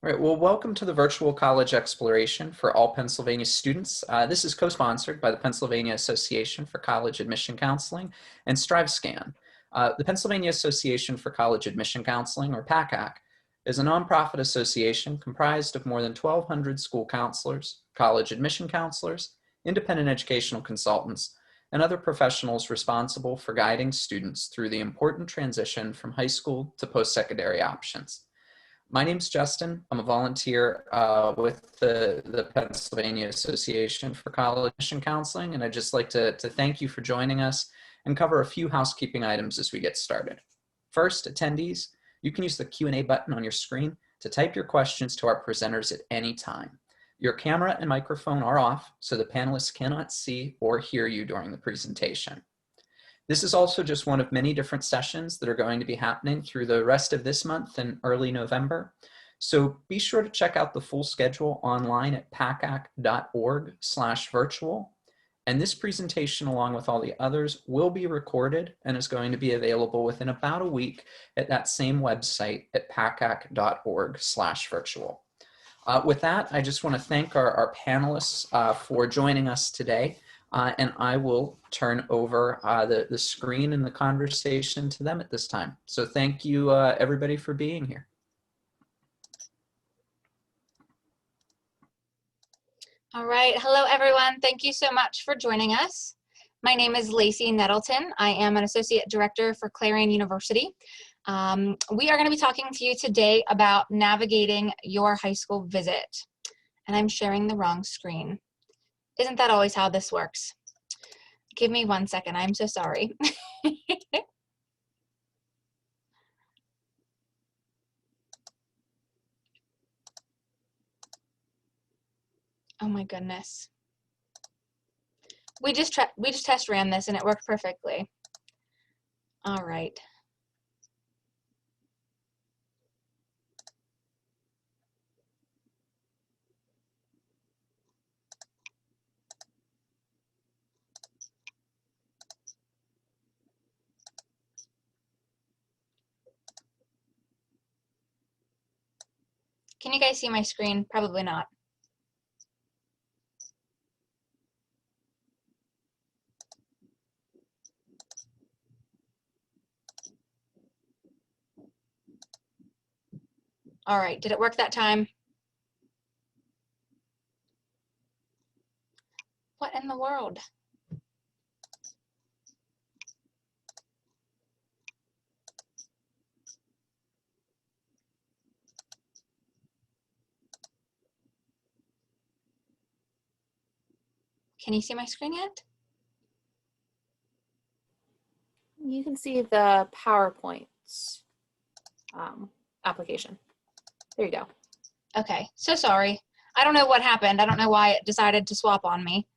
All right, well, welcome to the Virtual College Exploration for all Pennsylvania students. This is co-sponsored by the Pennsylvania Association for College Admission Counseling and StriveScan. The Pennsylvania Association for College Admission Counseling, or PACAC, is a nonprofit association comprised of more than 1,200 school counselors, college admission counselors, independent educational consultants, and other professionals responsible for guiding students through the important transition from high school to post-secondary options. My name's Justin. I'm a volunteer with the Pennsylvania Association for College Admission Counseling, and I'd just like to thank you for joining us and cover a few housekeeping items as we get started. First, attendees, you can use the Q&A button on your screen to type your questions to our presenters at any time. Your camera and microphone are off, so the panelists cannot see or hear you during the presentation. This is also just one of many different sessions that are going to be happening through the rest of this month and early November. So be sure to check out the full schedule online at pacac.org/virtual. And this presentation, along with all the others, will be recorded and is going to be available within about a week at that same website at pacac.org/virtual. With that, I just want to thank our panelists for joining us today. And I will turn over the screen and the conversation to them at this time. So thank you, everybody, for being here. All right. Hello, everyone. Thank you so much for joining us. My name is Lacey Nettleton. I am an Associate Director for Clarion University. We are going to be talking to you today about navigating your high school visit. And I'm sharing the wrong screen. Isn't that always how this works? Give me 1 second. I'm so sorry. Oh my goodness. We just test ran this and it worked perfectly. All right. Can you guys see my screen? Probably not. All right, did it work that time? What in the world? Can you see my screen yet? You can see the PowerPoint application. There you go. Okay, so sorry. I don't know what happened. I don't know why it decided to swap on me.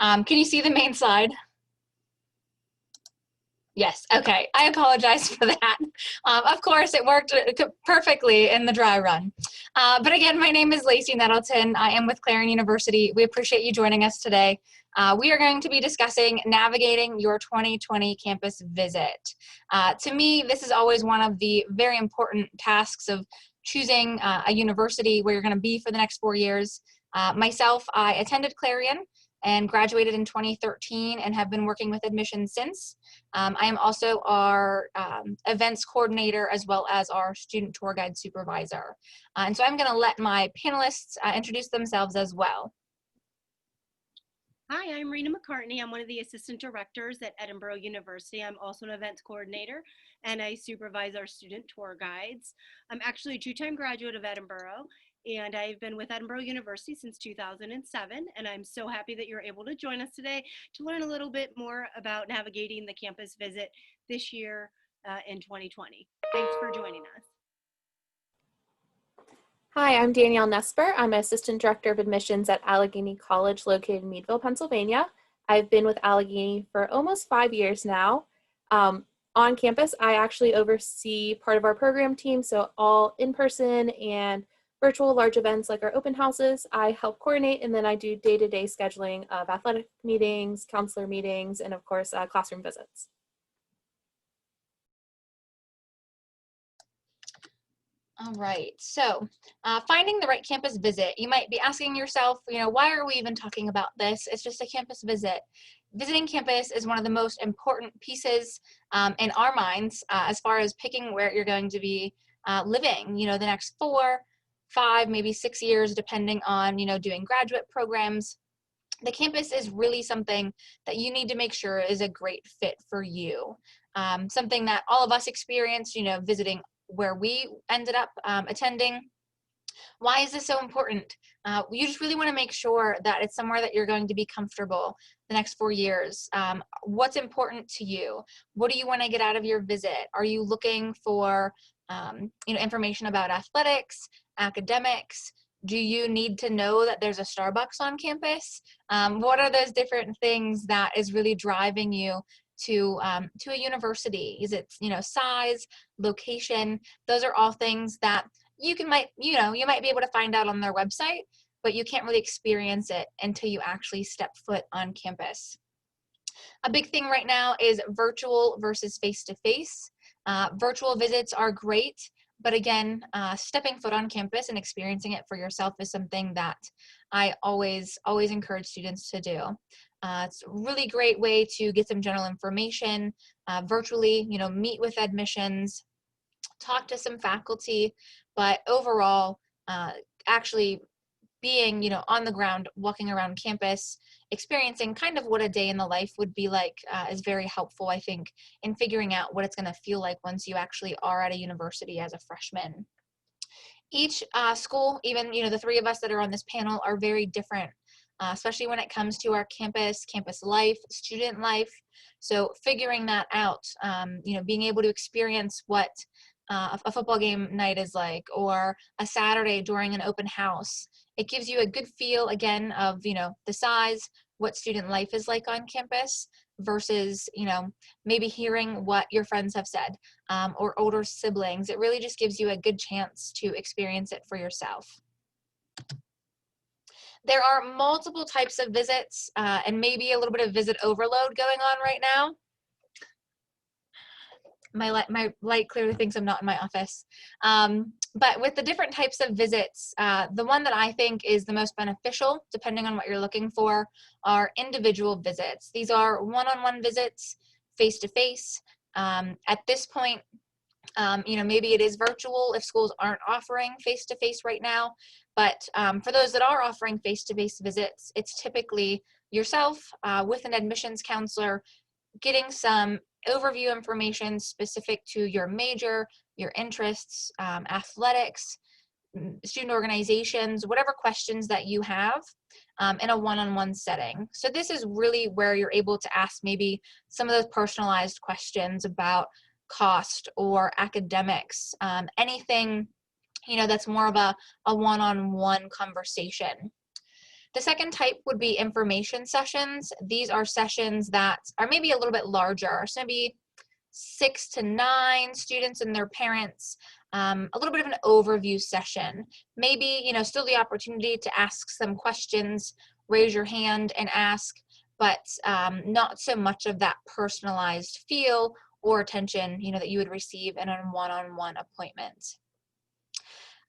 Can you see the main slide? Yes, okay. I apologize for that. Of course, it worked perfectly in the dry run. But again, my name is Lacey Nettleton. I am with Clarion University. We appreciate you joining us today. We are going to be discussing navigating your 2020 campus visit. To me, this is always one of the very important tasks of choosing a university where you're going to be for the next 4 years. Myself, I attended Clarion and graduated in 2013 and have been working with admissions since. I am also our events coordinator as well as our student tour guide supervisor. And so I'm gonna let my panelists introduce themselves as well. Hi, I'm Rena McCartney. I'm one of the assistant directors at Edinboro University. I'm also an events coordinator and I supervise our student tour guides. I'm actually a two-time graduate of Edinboro, and I've been with Edinboro University since 2007, and I'm so happy that you're able to join us today to learn a little bit more about navigating the campus visit this year in 2020. Thanks for joining us. Hi, I'm Danielle Nesper. I'm Assistant Director of Admissions at Allegheny College located in Meadville, Pennsylvania. I've been with Allegheny for almost 5 years now. On campus, I actually oversee part of our program team, so all in-person and virtual large events like our open houses, I help coordinate, and then I do day-to-day scheduling of athletic meetings, counselor meetings, and of course, classroom visits. All right, so finding the right campus visit. You might be asking yourself, why are we even talking about this? It's just a campus visit. Visiting campus is one of the most important pieces in our minds as far as picking where you're going to be living, the next 4, 5, maybe 6 years, depending on, doing graduate programs. The campus is really something that you need to make sure is a great fit for you. Something that all of us experienced, visiting where we ended up attending. Why is this so important? You just really want to make sure that it's somewhere that you're going to be comfortable the next 4 years. What's important to you? What do you want to get out of your visit? Are you looking for information about athletics, academics? Do you need to know that there's a Starbucks on campus? What are those different things that is really driving you to a university? Is it size, location? Those are all things that you might be able to find out on their website, but you can't really experience it until you actually step foot on campus. A big thing right now is virtual versus face-to-face. Virtual visits are great, but again, stepping foot on campus and experiencing it for yourself is something that I always encourage students to do. It's a really great way to get some general information virtually, meet with admissions, talk to some faculty, but overall, actually being, on the ground, walking around campus, experiencing kind of what a day in the life would be like is very helpful, I think, in figuring out what it's going to feel like once you actually are at a university as a freshman. Each school, even, the 3 of us that are on this panel, are very different, especially when it comes to our campus life, student life. So figuring that out, being able to experience what a football game night is like, or a Saturday during an open house. It gives you a good feel, again, of, the size, what student life is like on campus versus, maybe hearing what your friends have said or older siblings. It really just gives you a good chance to experience it for yourself. There are multiple types of visits and maybe a little bit of visit overload going on right now. My light clearly thinks I'm not in my office. But with the different types of visits, the one that I think is the most beneficial, depending on what you're looking for, are individual visits. These are one-on-one visits, face-to-face. At this point, maybe it is virtual if schools aren't offering face-to-face right now. But for those that are offering face-to-face visits, it's typically yourself with an admissions counselor getting some overview information specific to your major, your interests, athletics, student organizations, whatever questions that you have in a one-on-one setting. So this is really where you're able to ask maybe some of those personalized questions about cost or academics, anything, that's more of a one-on-one conversation. The second type would be information sessions. These are sessions that are maybe a little bit larger, so maybe 6 to 9 students and their parents, a little bit of an overview session. Maybe, still the opportunity to ask some questions, raise your hand and ask, but not so much of that personalized feel or attention, that you would receive in a one-on-one appointment.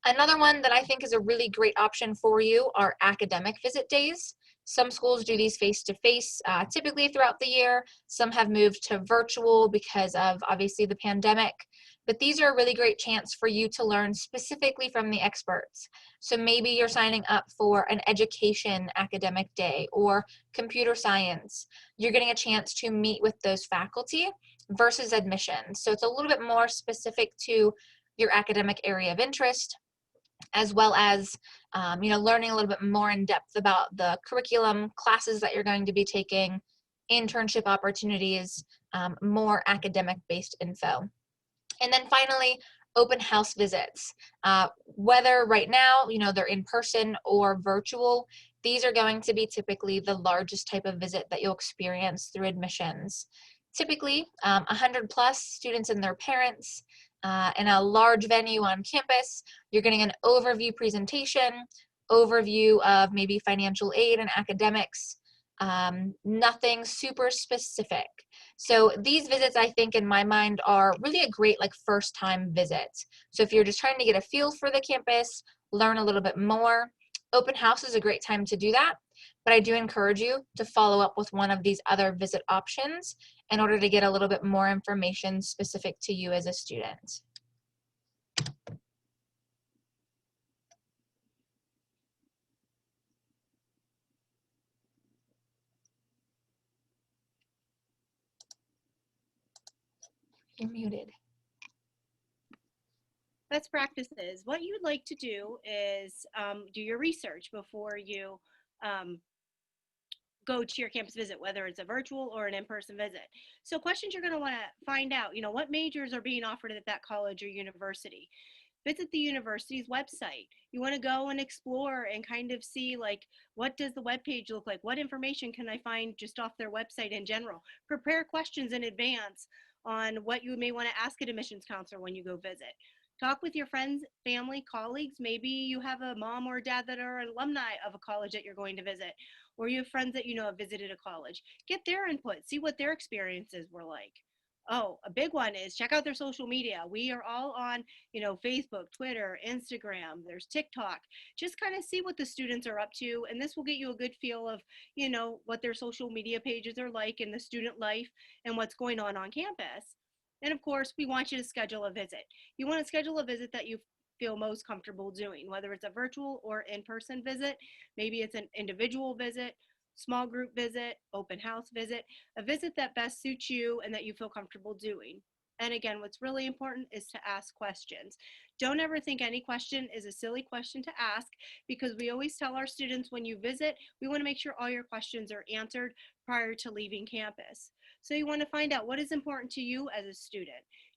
Another one that I think is a really great option for you are academic visit days. Some schools do these face-to-face typically throughout the year. Some have moved to virtual because of obviously the pandemic. But these are a really great chance for you to learn specifically from the experts. So maybe you're signing up for an education academic day or computer science. You're getting a chance to meet with those faculty versus admissions. So it's a little bit more specific to your academic area of interest, as well as learning a little bit more in depth about the curriculum, classes that you're going to be taking, internship opportunities, more academic-based info. And then finally, open house visits. Whether right now, they're in person or virtual, these are going to be typically the largest type of visit that you'll experience through admissions. Typically, 100 plus students and their parents, in a large venue on campus. You're getting an overview presentation, overview of maybe financial aid and academics, nothing super specific. So these visits, I think in my mind, are really a great like first time visit. So if you're just trying to get a feel for the campus, learn a little bit more, open house is a great time to do that. But I do encourage you to follow up with one of these other visit options in order to get a little bit more information specific to you as a student. You're muted. Best practices. What you would like to do is do your research before you go to your campus visit, whether it's a virtual or an in-person visit. So questions you're going to want to find out, what majors are being offered at that college or university. Visit the university's website. You want to go and explore and kind of see, like, what does the webpage look like? What information can I find just off their website in general? Prepare questions in advance on what you may want to ask an admissions counselor when you go visit. Talk with your friends, family, colleagues. Maybe you have a mom or dad that are alumni of a college that you're going to visit, or you have friends that have visited a college. Get their input, see what their experiences were like. Oh, a big one is check out their social media. We are all on, Facebook, Twitter, Instagram, there's TikTok. Just kind of see what the students are up to, and this will get you a good feel of, what their social media pages are like in the student life and what's going on campus. And of course, we want you to schedule a visit. You want to schedule a visit that you feel most comfortable doing, whether it's a virtual or in-person visit. Maybe it's an individual visit, small group visit, open house visit, a visit that best suits you and that you feel comfortable doing. And again, what's really important is to ask questions. Don't ever think any question is a silly question to ask, because we always tell our students when you visit, we want to make sure all your questions are answered prior to leaving campus. So you want to find out what is important to you as a student.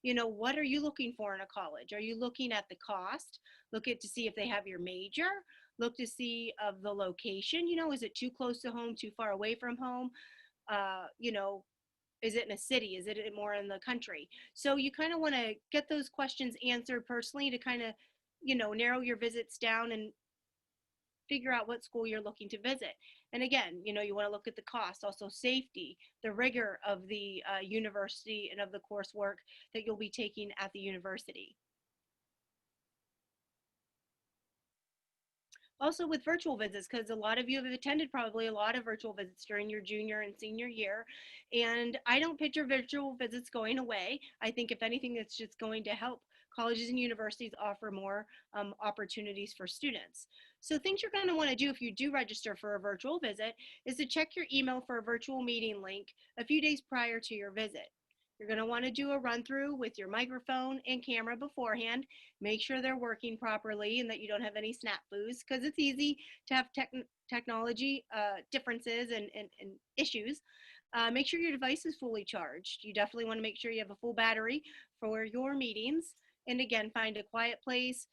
What are you looking for in a college? Are you looking at the cost? Look at to see if they have your major. Look to see of the location. Is it too close to home, too far away from home? Is it in a city? Is it more in the country? So you kind of want to get those questions answered personally to kind of, narrow your visits down and figure out what school you're looking to visit. And again, you want to look at the cost, also safety, the rigor of the university and of the coursework that you'll be taking at the university. Also with virtual visits, because a lot of you have attended probably a lot of virtual visits during your junior and senior year, and I don't picture virtual visits going away. I think if anything, it's just going to help colleges and universities offer more opportunities for students. So things you're going to want to do if you do register for a virtual visit is to check your email for a virtual meeting link a few days prior to your visit. You're going to want to do a run through with your microphone and camera beforehand. Make sure they're working properly and that you don't have any snafus, because it's easy to have technology differences and issues. Make sure your device is fully charged. You definitely want to make sure you have a full battery for your meetings. And again, find a quiet place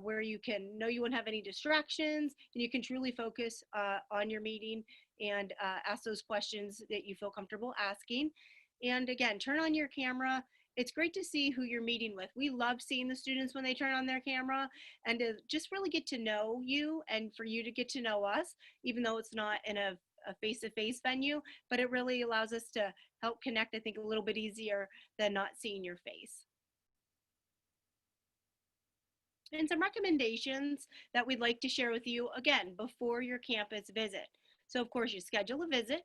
where you won't have any distractions, and you can truly focus on your meeting and ask those questions that you feel comfortable asking. And again, turn on your camera. It's great to see who you're meeting with. We love seeing the students when they turn on their camera, and to just really get to know you and for you to get to know us, even though it's not in a face-to-face venue, but it really allows us to help connect, I think, a little bit easier than not seeing your face. And some recommendations that we'd like to share with you, again, before your campus visit. So of course, you schedule a visit.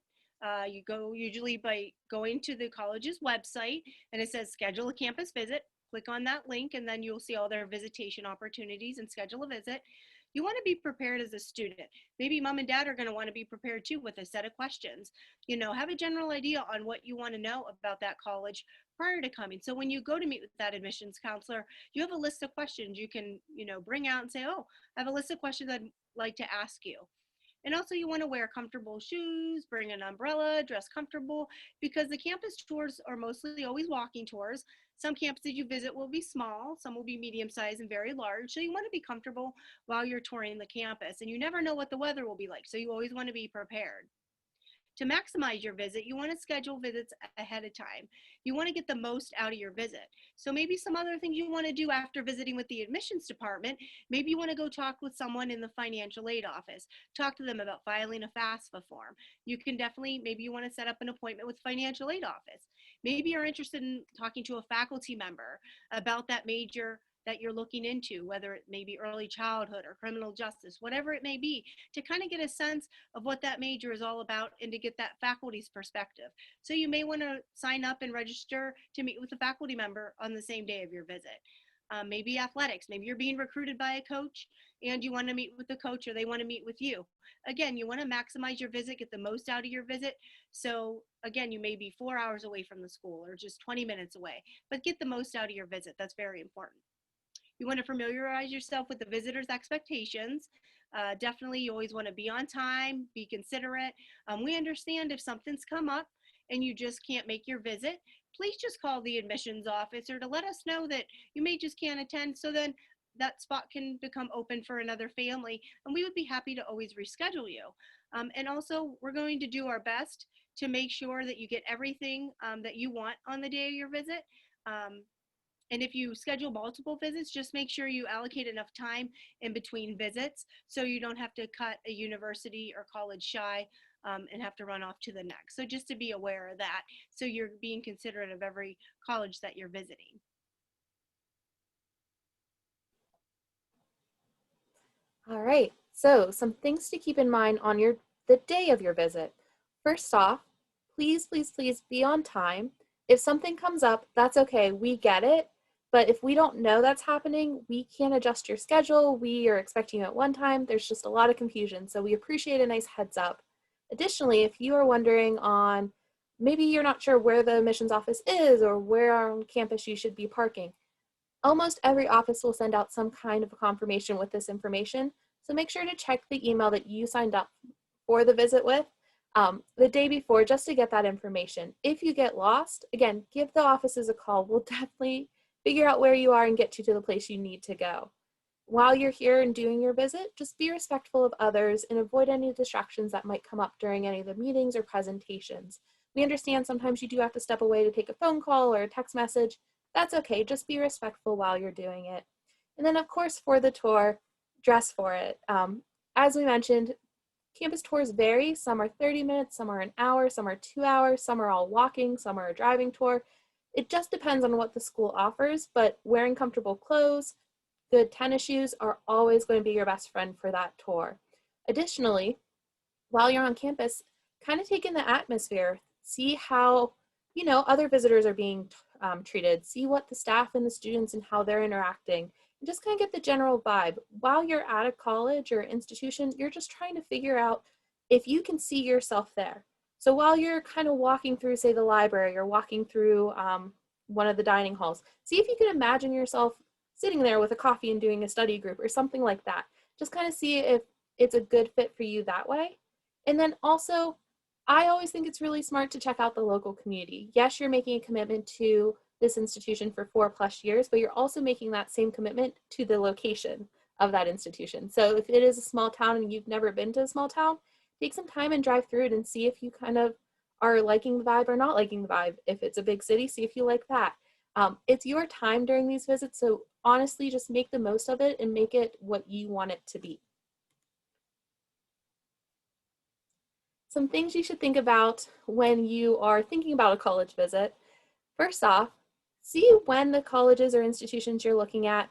You go usually by going to the college's website, and it says schedule a campus visit. Click on that link, and then you'll see all their visitation opportunities and schedule a visit. You want to be prepared as a student. Maybe mom and dad are going to want to be prepared too with a set of questions. Have a general idea on what you want to know about that college prior to coming. So when you go to meet with that admissions counselor, you have a list of questions you can, bring out and say, oh, I have a list of questions I'd like to ask you. And also you want to wear comfortable shoes, bring an umbrella, dress comfortable, because the campus tours are mostly always walking tours. Some campuses you visit will be small, some will be medium sized and very large. So you want to be comfortable while you're touring the campus, and you never know what the weather will be like. So you always want to be prepared. To maximize your visit, you want to schedule visits ahead of time. You want to get the most out of your visit. So maybe some other things you want to do after visiting with the admissions department, maybe you want to go talk with someone in the financial aid office, talk to them about filing a FAFSA form. You can definitely, maybe you want to set up an appointment with financial aid office. Maybe you're interested in talking to a faculty member about that major that you're looking into, whether it may be early childhood or criminal justice, whatever it may be, to kind of get a sense of what that major is all about and to get that faculty's perspective. So you may want to sign up and register to meet with a faculty member on the same day of your visit. Maybe athletics, maybe you're being recruited by a coach and you want to meet with the coach or they want to meet with you. Again, you want to maximize your visit, get the most out of your visit. So again, you may be 4 hours away from the school or just 20 minutes away, but get the most out of your visit. That's very important. You want to familiarize yourself with the visitor's expectations. Definitely, you always want to be on time, be considerate. We understand if something's come up and you just can't make your visit, please just call the admissions officer to let us know that you may just can't attend, so then that spot can become open for another family, and we would be happy to always reschedule you. And also, we're going to do our best to make sure that you get everything that you want on the day of your visit. And if you schedule multiple visits, just make sure you allocate enough time in between visits so you don't have to cut a university or college shy and have to run off to the next. So just to be aware of that, so you're being considerate of every college that you're visiting. All right, so some things to keep in mind on the day of your visit. First off, please, please, please be on time. If something comes up, that's okay, we get it. But if we don't know that's happening, we can't adjust your schedule. We are expecting you at one time. There's just a lot of confusion. So we appreciate a nice heads up. Additionally, if you are wondering on, maybe you're not sure where the admissions office is or where on campus you should be parking, almost every office will send out some kind of a confirmation with this information. So make sure to check the email that you signed up for the visit with the day before, just to get that information. If you get lost, again, give the offices a call. We'll definitely figure out where you are and get you to the place you need to go. While you're here and doing your visit, just be respectful of others and avoid any distractions that might come up during any of the meetings or presentations. We understand sometimes you do have to step away to take a phone call or a text message. That's okay, just be respectful while you're doing it. And then of course for the tour, dress for it. As we mentioned, campus tours vary. Some are 30 minutes, some are an hour, some are 2 hours, some are all walking, some are a driving tour. It just depends on what the school offers, but wearing comfortable clothes, good tennis shoes are always going to be your best friend for that tour. Additionally, while you're on campus, kind of take in the atmosphere, see how, other visitors are being treated, see what the staff and the students and how they're interacting, and just kind of get the general vibe. While you're at a college or institution, you're just trying to figure out if you can see yourself there. So while you're kind of walking through, say, the library or walking through one of the dining halls, see if you can imagine yourself sitting there with a coffee and doing a study group or something like that. Just kind of see if it's a good fit for you that way. And then also, I always think it's really smart to check out the local community. Yes, you're making a commitment to this institution for 4+ years, but you're also making that same commitment to the location of that institution. So if it is a small town and you've never been to a small town, take some time and drive through it and see if you kind of are liking the vibe or not liking the vibe. If it's a big city, see if you like that. It's your time during these visits, so honestly, just make the most of it and make it what you want it to be. Some things you should think about when you are thinking about a college visit. First off, see when the colleges or institutions you're looking at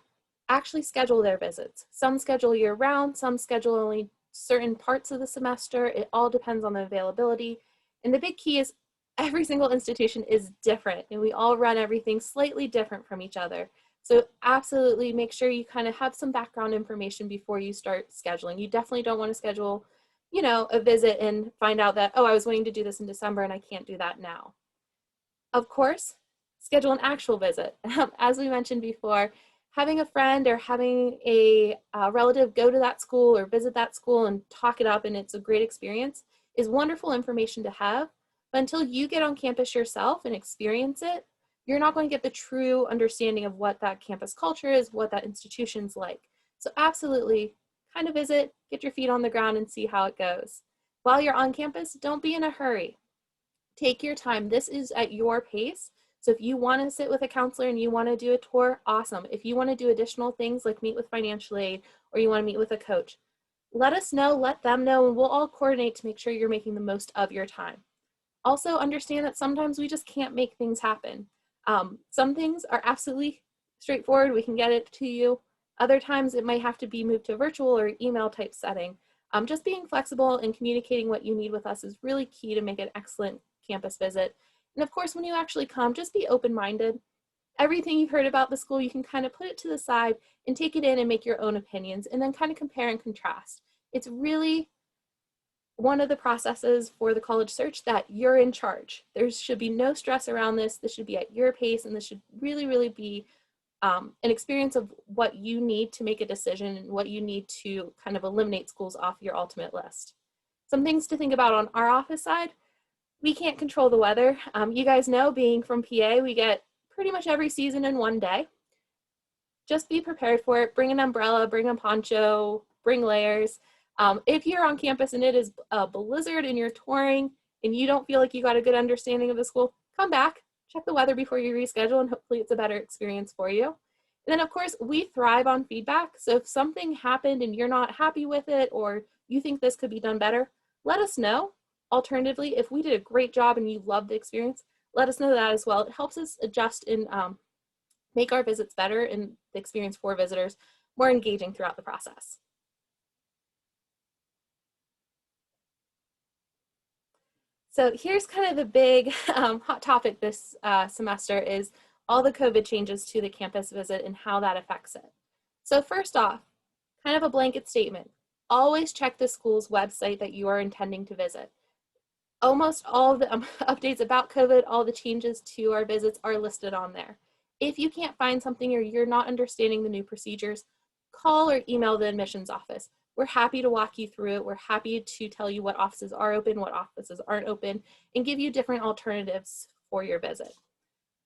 actually schedule their visits. Some schedule year-round, some schedule only certain parts of the semester. It all depends on the availability. And the big key is every single institution is different and we all run everything slightly different from each other. So absolutely make sure you kind of have some background information before you start scheduling. You definitely don't want to schedule, a visit and find out that, oh, I was waiting to do this in December and I can't do that now. Of course, schedule an actual visit. As we mentioned before, having a friend or having a relative go to that school or visit that school and talk it up and it's a great experience is wonderful information to have. But until you get on campus yourself and experience it, you're not going to get the true understanding of what that campus culture is, what that institution's like. So absolutely, kind of visit, get your feet on the ground and see how it goes. While you're on campus, don't be in a hurry. Take your time. This is at your pace. So if you want to sit with a counselor and you want to do a tour, awesome. If you want to do additional things like meet with financial aid or you want to meet with a coach, let us know, let them know, and we'll all coordinate to make sure you're making the most of your time. Also understand that sometimes we just can't make things happen. Some things are absolutely straightforward. We can get it to you. Other times it might have to be moved to a virtual or email type setting. Just being flexible and communicating what you need with us is really key to make an excellent campus visit. And of course, when you actually come, just be open-minded. Everything you've heard about the school, you can kind of put it to the side and take it in and make your own opinions and then kind of compare and contrast. It's really one of the processes for the college search that you're in charge. There should be no stress around this. This should be at your pace, and this should really, really be an experience of what you need to make a decision and what you need to kind of eliminate schools off your ultimate list. Some things to think about on our office side: we can't control the weather. You guys know, being from PA, we get pretty much every season in one day. Just be prepared for it. Bring an umbrella, bring a poncho, bring layers. If you're on campus and it is a blizzard and you're touring and you don't feel like you got a good understanding of the school, come back, check the weather before you reschedule, and hopefully it's a better experience for you. And then of course, we thrive on feedback. So if something happened and you're not happy with it, or you think this could be done better, let us know. Alternatively, if we did a great job and you loved the experience, let us know that as well. It helps us adjust and make our visits better and the experience for visitors more engaging throughout the process. So here's kind of the big hot topic this semester is all the COVID changes to the campus visit and how that affects it. So first off, kind of a blanket statement: always check the school's website that you are intending to visit. Almost all the updates about COVID, all the changes to our visits are listed on there. If you can't find something or you're not understanding the new procedures, call or email the admissions office. We're happy to walk you through it. We're happy to tell you what offices are open, what offices aren't open, and give you different alternatives for your visit.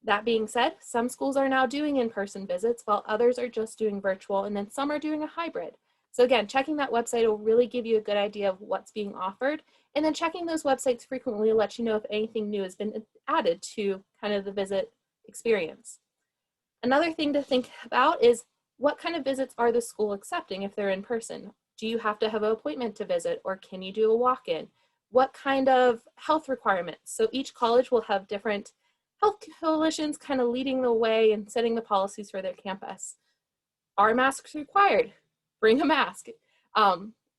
That being said, some schools are now doing in-person visits while others are just doing virtual, and then some are doing a hybrid. So again, checking that website will really give you a good idea of what's being offered, and then checking those websites frequently will let you know if anything new has been added to kind of the visit experience. Another thing to think about is what kind of visits are the school accepting if they're in person? Do you have to have an appointment to visit, or can you do a walk-in? What kind of health requirements? So each college will have different health coalitions kind of leading the way and setting the policies for their campus. Are masks required? Bring a mask.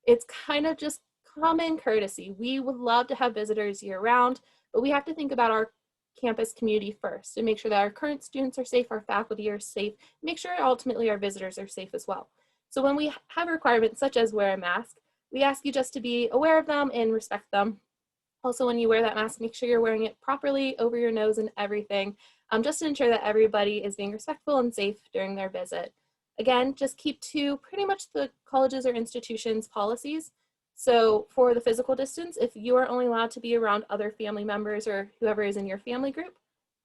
It's kind of just common courtesy. We would love to have visitors year-round, but we have to think about our campus community first and make sure that our current students are safe, our faculty are safe, make sure ultimately our visitors are safe as well. So when we have requirements such as wear a mask, we ask you just to be aware of them and respect them. Also, when you wear that mask, make sure you're wearing it properly over your nose and everything, just to ensure that everybody is being respectful and safe during their visit. Again, just keep to pretty much the colleges or institutions' policies. So for the physical distance, if you are only allowed to be around other family members or whoever is in your family group,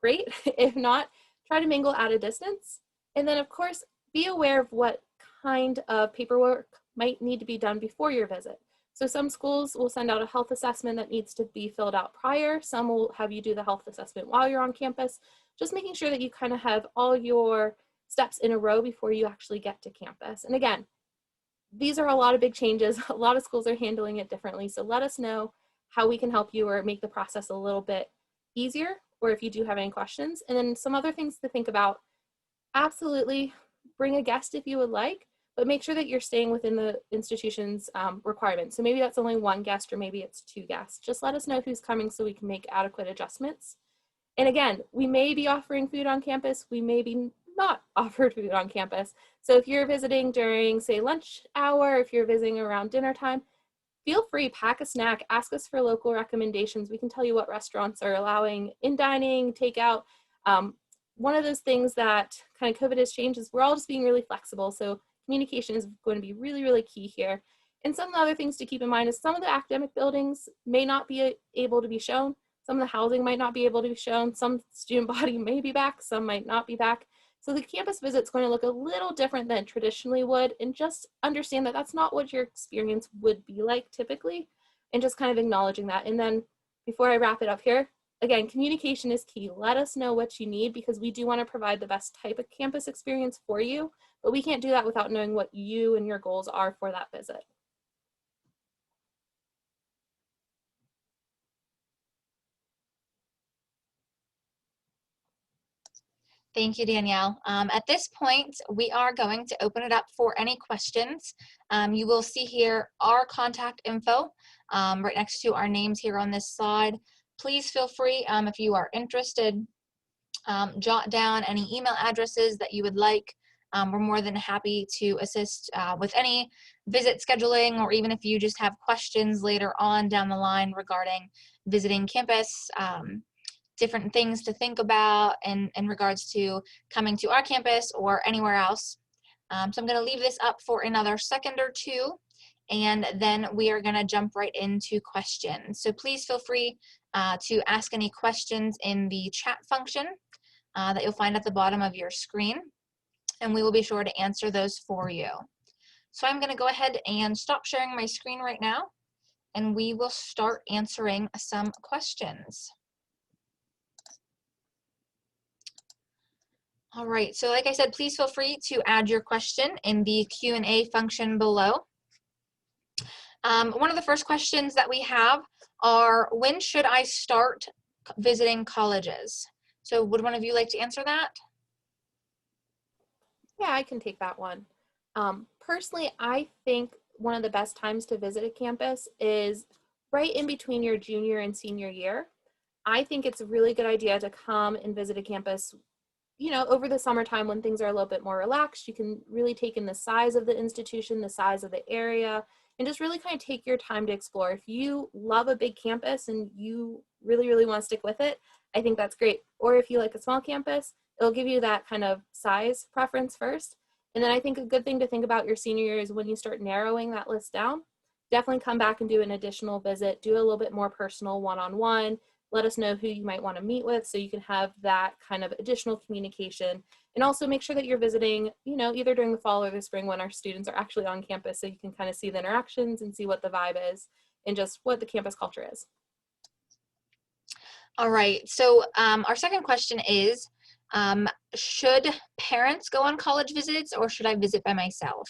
great. If not, try to mingle at a distance. And then of course, be aware of what kind of paperwork might need to be done before your visit. So some schools will send out a health assessment that needs to be filled out prior. Some will have you do the health assessment while you're on campus, just making sure that you kind of have all your steps in a row before you actually get to campus. And again, these are a lot of big changes. A lot of schools are handling it differently. So let us know how we can help you or make the process a little bit easier, or if you do have any questions. And then some other things to think about: absolutely bring a guest if you would like, but make sure that you're staying within the institution's requirements. So maybe that's only one guest, or maybe it's 2 guests. Just let us know who's coming so we can make adequate adjustments. And again, we may be offering food on campus. We may be not offered food on campus. So if you're visiting during, say, lunch hour, if you're visiting around dinner time, feel free, pack a snack, ask us for local recommendations. We can tell you what restaurants are allowing in dining, takeout. One of those things that kind of COVID has changed is we're all just being really flexible. So communication is going to be really, really key here. And some of the other things to keep in mind is some of the academic buildings may not be able to be shown. Some of the housing might not be able to be shown. Some student body may be back, some might not be back. So the campus visit is going to look a little different than traditionally would, and just understand that that's not what your experience would be like typically. and just kind of acknowledging that. And then before I wrap it up here, again, communication is key. Let us know what you need, because we do want to provide the best type of campus experience for you, but we can't do that without knowing what you and your goals are for that visit. Thank you, Danielle. At this point, we are going to open it up for any questions. You will see here our contact info right next to our names here on this slide. Please feel free, if you are interested, jot down any email addresses that you would like. We're more than happy to assist with any visit scheduling, or even if you just have questions later on down the line regarding visiting campus, different things to think about in regards to coming to our campus or anywhere else. So I'm going to leave this up for another second or two, and then we are going to jump right into questions. So please feel free to ask any questions in the chat function that you'll find at the bottom of your screen, and we will be sure to answer those for you. So I'm going to go ahead and stop sharing my screen right now, and we will start answering some questions. All right, so like I said, please feel free to add your question in the Q&A function below. One of the first questions that we have are, when should I start visiting colleges? So would one of you like to answer that? Yeah, I can take that one. Personally, I think one of the best times to visit a campus is right in between your junior and senior year. I think it's a really good idea to come and visit a campus, you know, over the summertime when things are a little bit more relaxed. You can really take in the size of the institution, the size of the area, and just really kind of take your time to explore. If you love a big campus and you really, really want to stick with it, I think that's great. Or if you like a small campus, it'll give you that kind of size preference first. And then I think a good thing to think about your senior year is when you start narrowing that list down, definitely come back and do an additional visit, do a little bit more personal one-on-one. Let us know who you might want to meet with so you can have that kind of additional communication. And also make sure that you're visiting, you know, either during the fall or the spring when our students are actually on campus, so you can kind of see the interactions and see what the vibe is and just what the campus culture is. All right, so our second question is, should parents go on college visits, or should I visit by myself?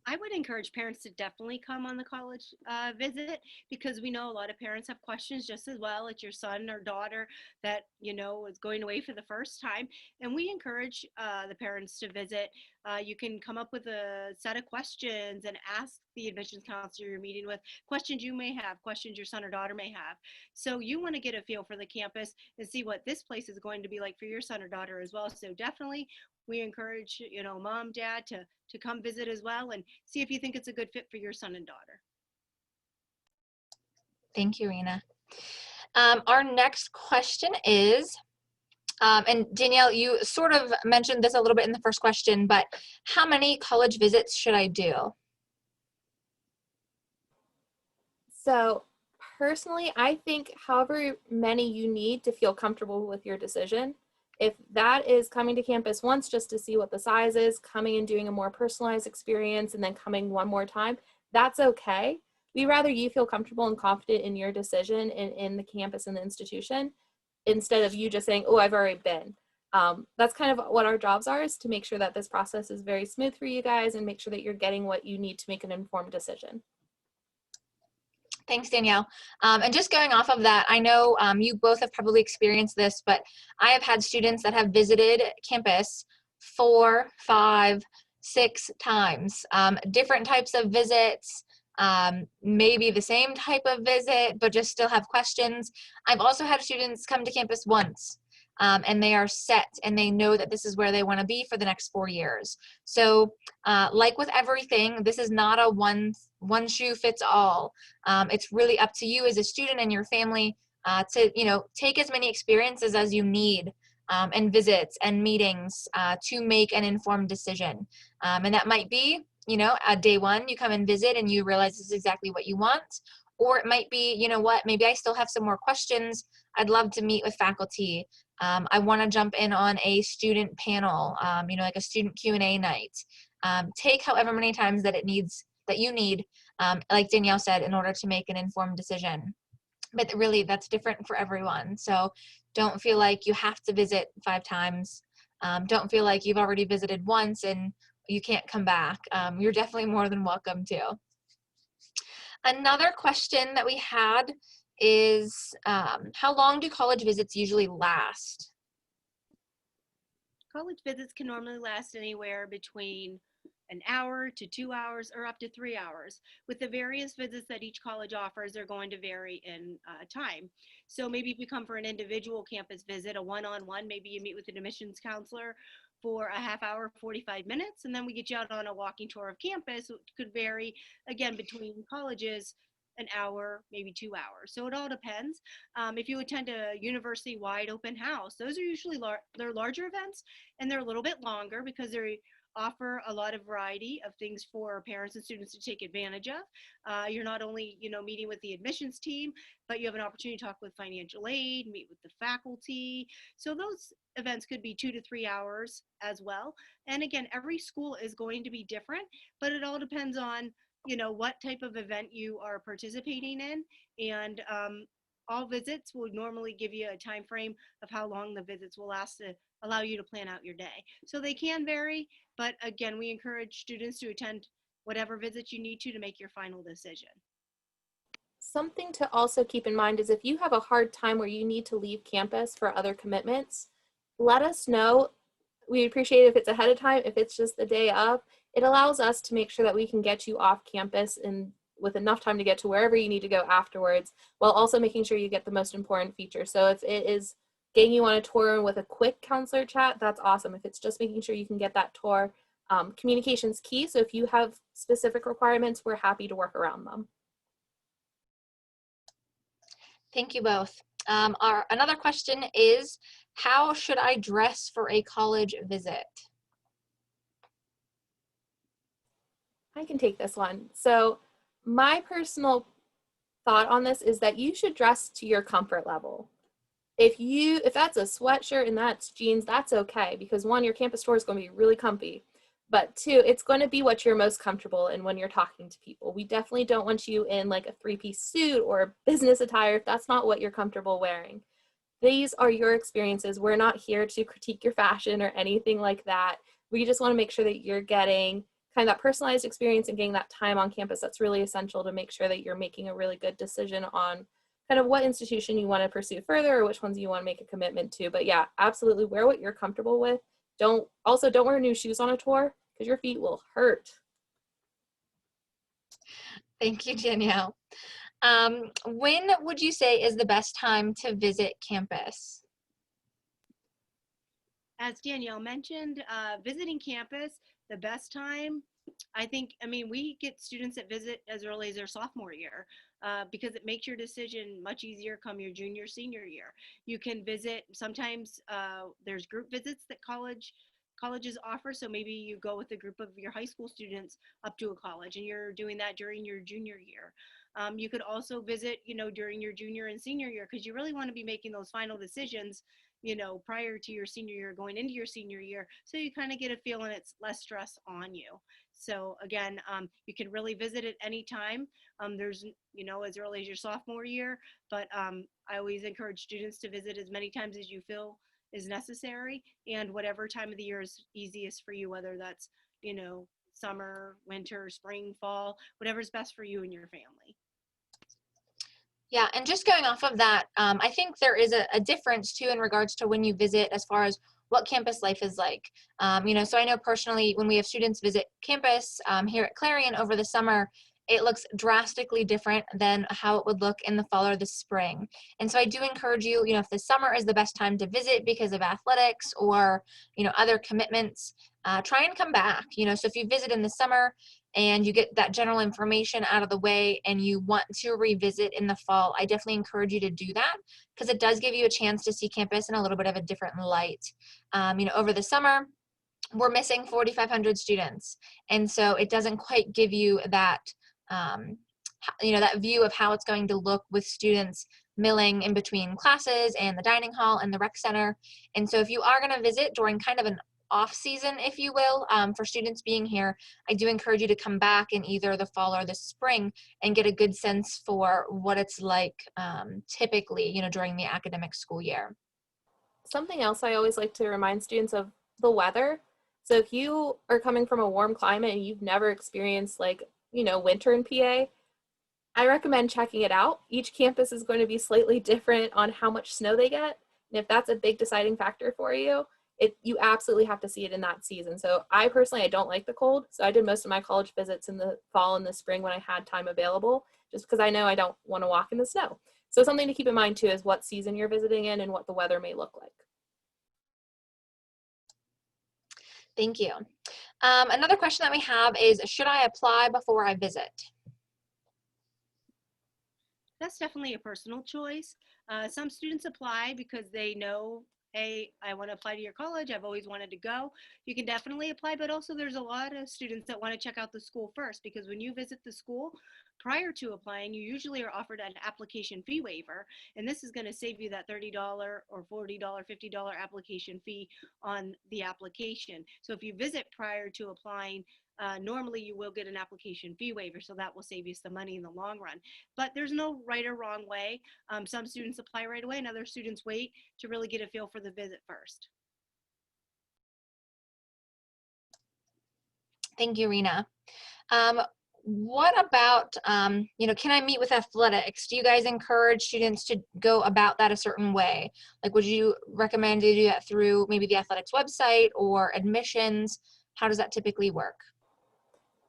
I would encourage parents to definitely come on the college visit, because we know a lot of parents have questions just as well. It's your son or daughter that, you know, is going away for the first time. And we encourage the parents to visit. You can come up with a set of questions and ask the admissions counselor you're meeting with questions you may have, questions your son or daughter may have. So you want to get a feel for the campus and see what this place is going to be like for your son or daughter as well. So definitely we encourage, you know, mom, dad to come visit as well and see if you think it's a good fit for your son and daughter. Thank you, Rena. Our next question is, and Danielle, you sort of mentioned this a little bit in the first question, but how many college visits should I do? So personally, I think however many you need to feel comfortable with your decision. If that is coming to campus once just to see what the size is, coming and doing a more personalized experience, and then coming one more time, that's okay. We'd rather you feel comfortable and confident in your decision and in the campus and the institution, instead of you just saying, oh, I've already been. That's kind of what our jobs are, is to make sure that this process is very smooth for you guys and make sure that you're getting what you need to make an informed decision. Thanks, Danielle. And just going off of that, I know you both have probably experienced this, but I have had students that have visited campus 4, 5, 6 times. Different types of visits, maybe the same type of visit, but just still have questions. I've also had students come to campus once, and they are set and they know that this is where they want to be for the next 4 years. So like with everything, this is not a one shoe fits all. It's really up to you as a student and your family to, you know, take as many experiences as you need and visits and meetings to make an informed decision. And that might be, you know, at day one, you come and visit and you realize this is exactly what you want. Or it might be, you know what, maybe I still have some more questions. I'd love to meet with faculty. I want to jump in on a student panel, you know, like a student Q&A night. Take however many times that you need like Danielle said, in order to make an informed decision. But really, that's different for everyone. So don't feel like you have to visit 5 times. Don't feel like you've already visited once and you can't come back. You're definitely more than welcome to. Another question that we had is, how long do college visits usually last? College visits can normally last anywhere between an hour to 2 hours or up to 3 hours. With the various visits that each college offers, they're going to vary in time. So maybe if you come for an individual campus visit, a one-on-one, maybe you meet with an admissions counselor for a half hour, 45 minutes, and then we get you out on a walking tour of campus. It could vary, again, between colleges, an hour, maybe 2 hours. So it all depends. If you attend a university-wide open house, those are usually they're larger events, and they're a little bit longer because they offer a lot of variety of things for parents and students to take advantage of. You're not only, meeting with the admissions team, but you have an opportunity to talk with financial aid, meet with the faculty. So those events could be 2 to 3 hours as well. And again, every school is going to be different, but it all depends on, what type of event you are participating in. And all visits will normally give you a time frame of how long the visits will last to allow you to plan out your day. So they can vary, but again, we encourage students to attend whatever visits you need to make your final decision. Something to also keep in mind is if you have a hard time where you need to leave campus for other commitments, let us know. We appreciate it if it's ahead of time. If it's just the day of, it allows us to make sure that we can get you off campus and with enough time to get to wherever you need to go afterwards, while also making sure you get the most important features. So if it is getting you on a tour with a quick counselor chat, that's awesome. If it's just making sure you can get that tour, communication's key. So if you have specific requirements, we're happy to work around them. Thank you both. Another question is, how should I dress for a college visit? I can take this one. So my personal thought on this is that you should dress to your comfort level. If that's a sweatshirt and that's jeans, that's okay, because one, your campus tour is going to be really comfy, but two, it's going to be what you're most comfortable in when you're talking to people. We definitely don't want you in like a 3-piece suit or business attire if that's not what you're comfortable wearing. These are your experiences. We're not here to critique your fashion or anything like that. We just want to make sure that you're getting kind of that personalized experience and getting that time on campus. That's really essential to make sure that you're making a really good decision on kind of what institution you want to pursue further or which ones you want to make a commitment to. But yeah, absolutely wear what you're comfortable with. Don't wear new shoes on a tour because your feet will hurt. Thank you, Danielle. When would you say is the best time to visit campus? As Danielle mentioned, visiting campus, the best time, we get students that visit as early as their sophomore year because it makes your decision much easier come your junior, senior year. You can visit, sometimes there's group visits that colleges offer, so maybe you go with a group of your high school students up to a college and you're doing that during your junior year. You could also visit, during your junior and senior year because you really want to be making those final decisions prior to your senior year, going into your senior year, so you kind of get a feel and it's less stress on you. So again, you can really visit at any time. There's, as early as your sophomore year, but I always encourage students to visit as many times as you feel is necessary, and whatever time of the year is easiest for you, whether that's, summer, winter, spring, fall, whatever's best for you and your family. Yeah, and just going off of that, I think there is a difference too in regards to when you visit as far as what campus life is like. So I know personally when we have students visit campus here at Clarion over the summer, it looks drastically different than how it would look in the fall or the spring. And so I do encourage you, if the summer is the best time to visit because of athletics or, other commitments, try and come back. So if you visit in the summer and you get that general information out of the way and you want to revisit in the fall, I definitely encourage you to do that because it does give you a chance to see campus in a little bit of a different light. Over the summer, we're missing 4,500 students. And so it doesn't quite give you that, that view of how it's going to look with students milling in between classes and the dining hall and the rec center. And so if you are going to visit during kind of an off season, if you will, for students being here, I do encourage you to come back in either the fall or the spring and get a good sense for what it's like typically, during the academic school year. Something else I always like to remind students of: the weather. So if you are coming from a warm climate and you've never experienced winter in PA, I recommend checking it out. Each campus is going to be slightly different on how much snow they get. And if that's a big deciding factor for you, you absolutely have to see it in that season. So I personally, I don't like the cold. So I did most of my college visits in the fall and the spring when I had time available, just because I know I don't want to walk in the snow. So something to keep in mind too is what season you're visiting in and what the weather may look like. Thank you. Another question that we have is, should I apply before I visit? That's definitely a personal choice. Some students apply because they know, hey, I want to apply to your college. I've always wanted to go. You can definitely apply, but also there's a lot of students that want to check out the school first, because when you visit the school prior to applying, you usually are offered an application fee waiver, and this is going to save you that $30 or $40, $50 application fee on the application. So if you visit prior to applying, normally you will get an application fee waiver, so that will save you some money in the long run. But there's no right or wrong way. Some students apply right away and other students wait to really get a feel for the visit first. Thank you, Rena. What about, can I meet with athletics? Do you guys encourage students to go about that a certain way? Like, would you recommend to do that through maybe the athletics website or admissions? How does that typically work?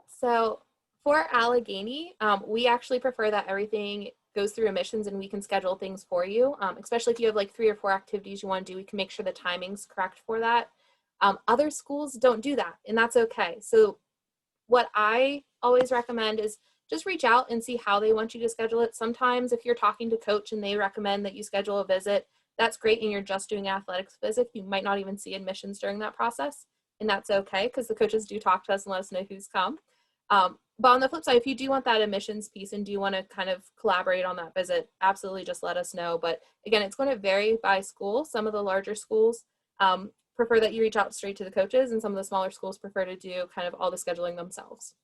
So for Allegheny, we actually prefer that everything goes through admissions and we can schedule things for you, especially if you have like 3 or 4 activities you want to do. We can make sure the timing's correct for that. Other schools don't do that, and that's okay. So what I always recommend is just reach out and see how they want you to schedule it. Sometimes if you're talking to coach and they recommend that you schedule a visit, that's great, and you're just doing an athletics visit. You might not even see admissions during that process, and that's okay, because the coaches do talk to us and let us know who's come. But on the flip side, if you do want that admissions piece and do you want to kind of collaborate on that visit, absolutely just let us know. But again, it's going to vary by school. Some of the larger schools prefer that you reach out straight to the coaches, and some of the smaller schools prefer to do kind of all the scheduling themselves.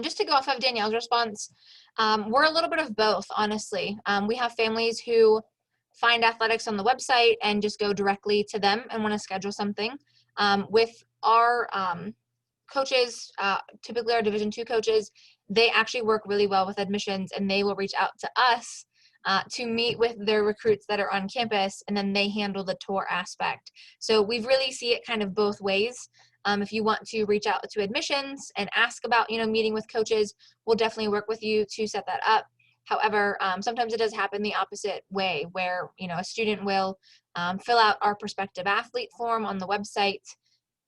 Just to go off of Danielle's response, we're a little bit of both, honestly. We have families who find athletics on the website and just go directly to them and want to schedule something. With our coaches, typically our Division II coaches, they actually work really well with admissions, and they will reach out to us to meet with their recruits that are on campus, and then they handle the tour aspect. So we really see it kind of both ways. If you want to reach out to admissions and ask about, meeting with coaches, we'll definitely work with you to set that up. However, sometimes it does happen the opposite way, where, a student will fill out our prospective athlete form on the website,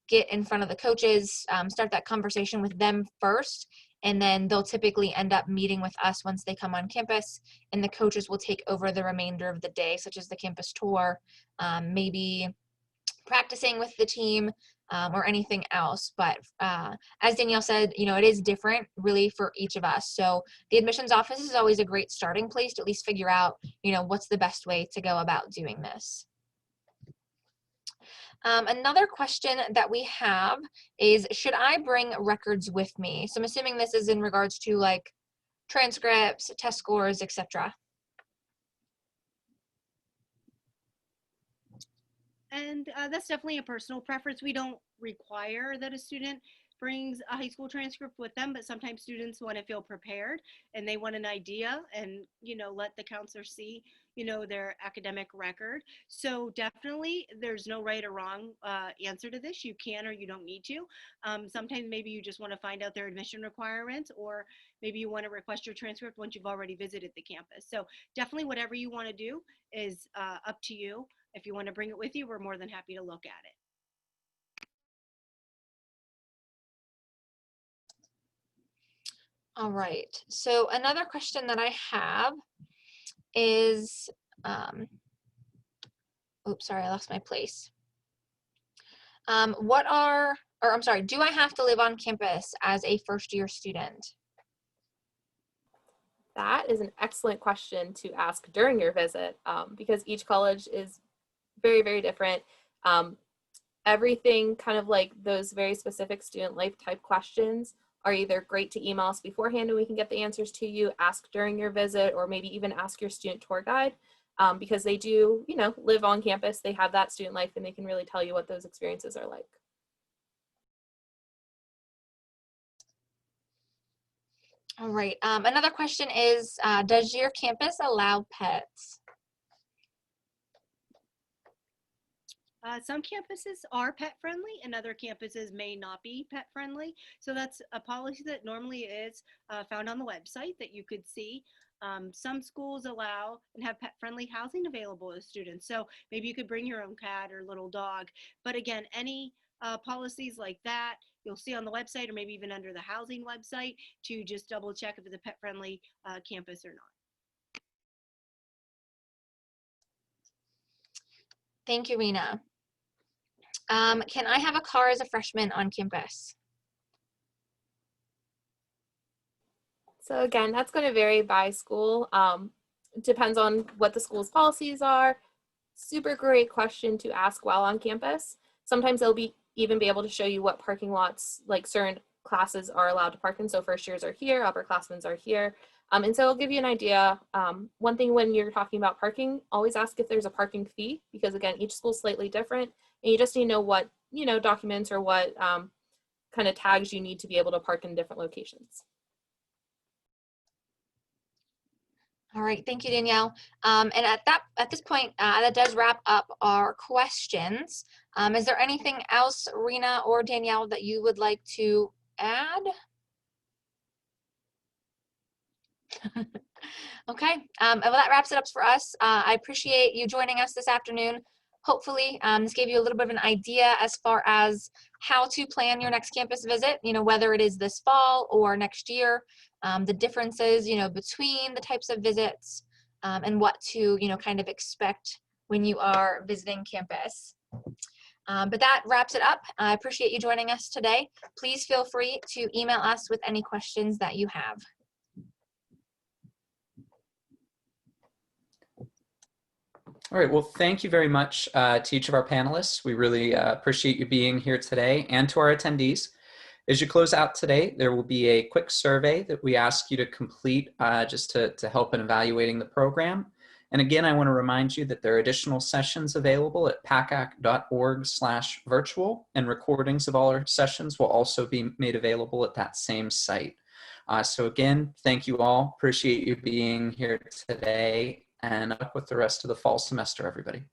get in front of the coaches, start that conversation with them first, and then they'll typically end up meeting with us once they come on campus, and the coaches will take over the remainder of the day, such as the campus tour, maybe practicing with the team, or anything else. But as Danielle said, it is different really for each of us. So the admissions office is always a great starting place to at least figure out, what's the best way to go about doing this. Another question that we have is, should I bring records with me? So I'm assuming this is in regards to like transcripts, test scores, etc. And that's definitely a personal preference. We don't require that a student brings a high school transcript with them, but sometimes students want to feel prepared and they want an idea and, let the counselor see, their academic record. So definitely there's no right or wrong answer to this. You can or you don't need to. Sometimes maybe you just want to find out their admission requirements, or maybe you want to request your transcript once you've already visited the campus. So definitely whatever you want to do is up to you. If you want to bring it with you, we're more than happy to look at it. All right. So another question that I have is, oops, sorry, I lost my place. Do I have to live on campus as a first-year student? That is an excellent question to ask during your visit, because each college is very, very different. Everything kind of like those very specific student life type questions are either great to email us beforehand and we can get the answers to you, ask during your visit, or maybe even ask your student tour guide, because they do, you know, live on campus. They have that student life and they can really tell you what those experiences are like. All right. Another question is, does your campus allow pets? Some campuses are pet friendly and other campuses may not be pet friendly. So that's a policy that normally is found on the website that you could see. Some schools allow and have pet friendly housing available to students. So maybe you could bring your own cat or little dog. But again, any policies like that, you'll see on the website or maybe even under the housing website to just double check if it's a pet friendly campus or not. Thank you, Rena. Can I have a car as a freshman on campus? So again, that's going to vary by school. Depends on what the school's policies are. Super great question to ask while on campus. Sometimes they'll even be able to show you what parking lots like certain classes are allowed to park in. So first years are here, upperclassmen are here. And so it'll give you an idea. One thing when you're talking about parking, always ask if there's a parking fee, because again, each school's slightly different. And you just need to know what, you know, documents or what kind of tags you need to be able to park in different locations. All right, thank you, Danielle. And at this point, that does wrap up our questions. Is there anything else, Rena or Danielle, that you would like to add? Okay, well, that wraps it up for us. I appreciate you joining us this afternoon. Hopefully, this gave you a little bit of an idea as far as how to plan your next campus visit, you know, whether it is this fall or next year, the differences, you know, between the types of visits, and what to, you know, kind of expect when you are visiting campus. But that wraps it up. I appreciate you joining us today. Please feel free to email us with any questions that you have. All right, well, thank you very much to each of our panelists. We really appreciate you being here today, and to our attendees. As you close out today, there will be a quick survey that we ask you to complete just to help in evaluating the program. And again, I want to remind you that there are additional sessions available at pacac.org/virtual, and recordings of all our sessions will also be made available at that same site. So again, thank you all. Appreciate you being here today, and up with the rest of the fall semester, everybody.